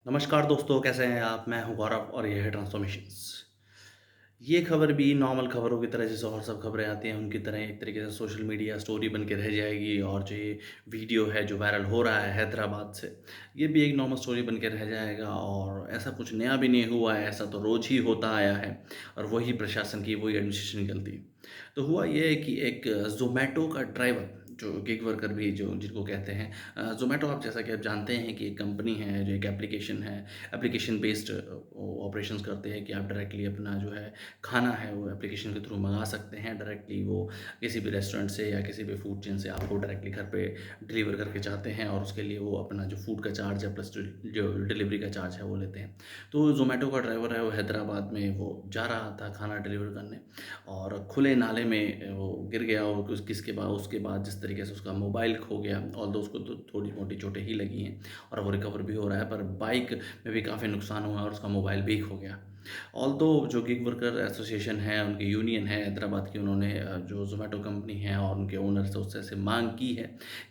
नमस्कार दोस्तों, कैसे हैं आप? मैं हूं गौरव और ये है ट्रांसफॉर्मेशंस। ये खबर भी नॉर्मल खबरों की तरह जैसे और सब खबरें आती हैं उनकी तरह एक तरीके से सोशल मीडिया स्टोरी बन के रह जाएगी और जो ये वीडियो है जो वायरल हो रहा है हैदराबाद से, ये भी एक नॉर्मल स्टोरी बन के रह जाएगा और ऐसा कुछ नया भी नहीं हुआ है, ऐसा तो रोज़ ही होता आया है और वही प्रशासन की वही एडमिनिस्ट्रेशन की गलती है। तो हुआ ये है कि एक ज़ोमैटो का ड्राइवर जो गिग वर्कर भी जो जिनको कहते हैं ज़ोमैटो आप जैसा कि आप जानते हैं कि एक कंपनी है जो एक एप्लीकेशन है, एप्लीकेशन बेस्ड ऑपरेशंस करते हैं कि आप डायरेक्टली अपना जो है खाना है वो एप्लीकेशन के थ्रू मंगा सकते हैं डायरेक्टली वो किसी भी रेस्टोरेंट से या किसी भी फूड चेन से आपको डायरेक्टली घर पे डिलीवर करके चाहते हैं और उसके लिए वो अपना जो फूड का चार्ज है प्लस जो डिलीवरी का चार्ज है वो लेते हैं। तो ज़ोमैटो का ड्राइवर है वो हैदराबाद में वो जा रहा था खाना डिलीवर करने और खुले नाले में वो गिर गया और उसके बाद जिस तरीके से उसका मोबाइल खो गया ऑल्दो उसको तो थोड़ी मोटी चोटें ही लगी हैं और वो रिकवर भी हो रहा है पर बाइक में भी काफ़ी नुकसान हुआ और उसका मोबाइल भी खो गया। ऑल्दो जो गिग वर्कर एसोसिएशन है, उनकी यूनियन है हैदराबाद की, उन्होंने जो ज़ोमैटो कंपनी है और उनके ओनर से उससे ऐसे माँग की है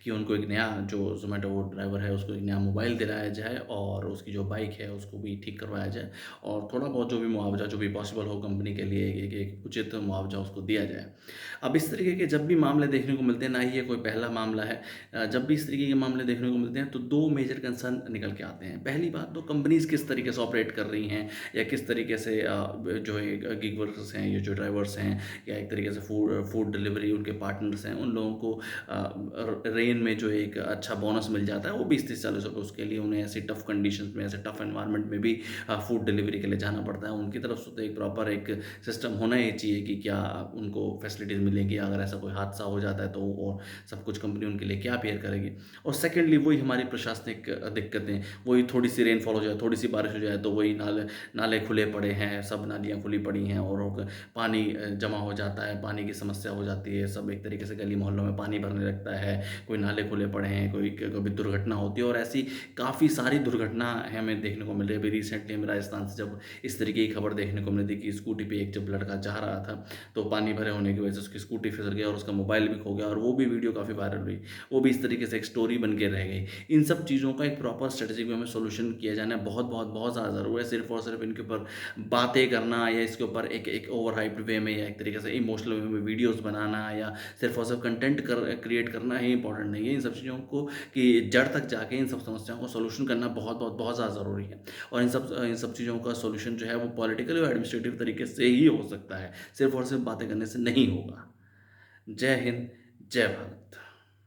कि उनको एक नया जो ज़ोमैटो ड्राइवर है, उसको एक नया मोबाइल दिलाया जाए और उसकी जो बाइक है, उसको भी ठीक करवाया जाए और थोड़ा बहुत जो भी मुआवज़ा जो भी पॉसिबल हो कंपनी के लिए एक उचित मुआवज़ा उसको दिया जाए। अब इस तरीके के जब भी मामले देखने को मिलते हैं, ना ही ये कोई पहला मामला है जब भी इस तरीके के मामले देखने को मिलते हैं, तो 2 मेजर कंसर्न निकल के आते हैं। पहली बात तो कंपनीज़ किस तरीके से ऑपरेट कर रही हैं या किस तरीके से जो है गिग वर्कर्स हैं, ये जो ड्राइवर्स हैं या एक तरीके से फूड फूड डिलीवरी उनके पार्टनर्स हैं, उन लोगों को रेन में जो एक अच्छा बोनस मिल जाता है, वो 20-30-40 रुपए उसके लिए उन्हें ऐसी टफ़ कंडीशंस में, ऐसे टफ़ एनवायरनमेंट में भी फूड डिलीवरी के लिए जाना पड़ता है। उनकी तरफ से तो एक प्रॉपर एक सिस्टम होना ही चाहिए कि क्या उनको फैसिलिटीज़ मिलेंगी, अगर ऐसा कोई हादसा हो जाता है तो और सब कुछ कंपनी उनके लिए क्या बेयर करेगी। और सेकेंडली वही हमारी प्रशासनिक दिक्कतें, वही थोड़ी-सी रेनफॉल हो जाए, थोड़ी-सी बारिश हो जाए तो वही नाले नाले खुले पड़े हैं, सब नालियाँ खुली पड़ी हैं और पानी जमा हो जाता है, पानी की समस्या हो जाती है, सब एक तरीके से गली मोहल्लों में पानी भरने लगता है, कोई नाले खुले पड़े हैं, कोई कभी दुर्घटना होती है और ऐसी काफ़ी सारी दुर्घटना हमें देखने को मिल रही है। अभी रिसेंटली में राजस्थान से जब इस तरीके की खबर देखने को मिली थी कि स्कूटी पे एक जब लड़का जा रहा था, तो पानी भरे होने की वजह से उसकी स्कूटी फिसल गई और उसका मोबाइल भी खो गया और वो भी वीडियो काफ़ी वायरल हुई। वो भी इस तरीके से एक स्टोरी बन के रह गई। इन सब चीज़ों का एक प्रॉपर स्ट्रेटेजिक वे में सॉल्यूशन किया जाना बहुत ज़्यादा ज़रूरी है। सिर्फ़ और सिर्फ़ इनके ऊपर बातें करना या इसके ऊपर एक एक ओवर हाइप्ड वे में या एक तरीके से इमोशनल वे में वीडियोज़ बनाना या सिर्फ़ और सिर्फ़ कंटेंट क्रिएट करना ही इम्पोर्टेंट नहीं है। इन सब चीज़ों को कि जड़ तक जाके इन सब समस्याओं को सॉल्यूशन करना बहुत ज़्यादा ज़रूरी है। और इन सब चीज़ों का सॉल्यूशन जो है वो पॉलिटिकल और एडमिनिस्ट्रेटिव तरीके से ही हो सकता है। सिर्फ़ और सिर्फ़ बातें करने से नहीं होगा। जय हिंद, जय भारत।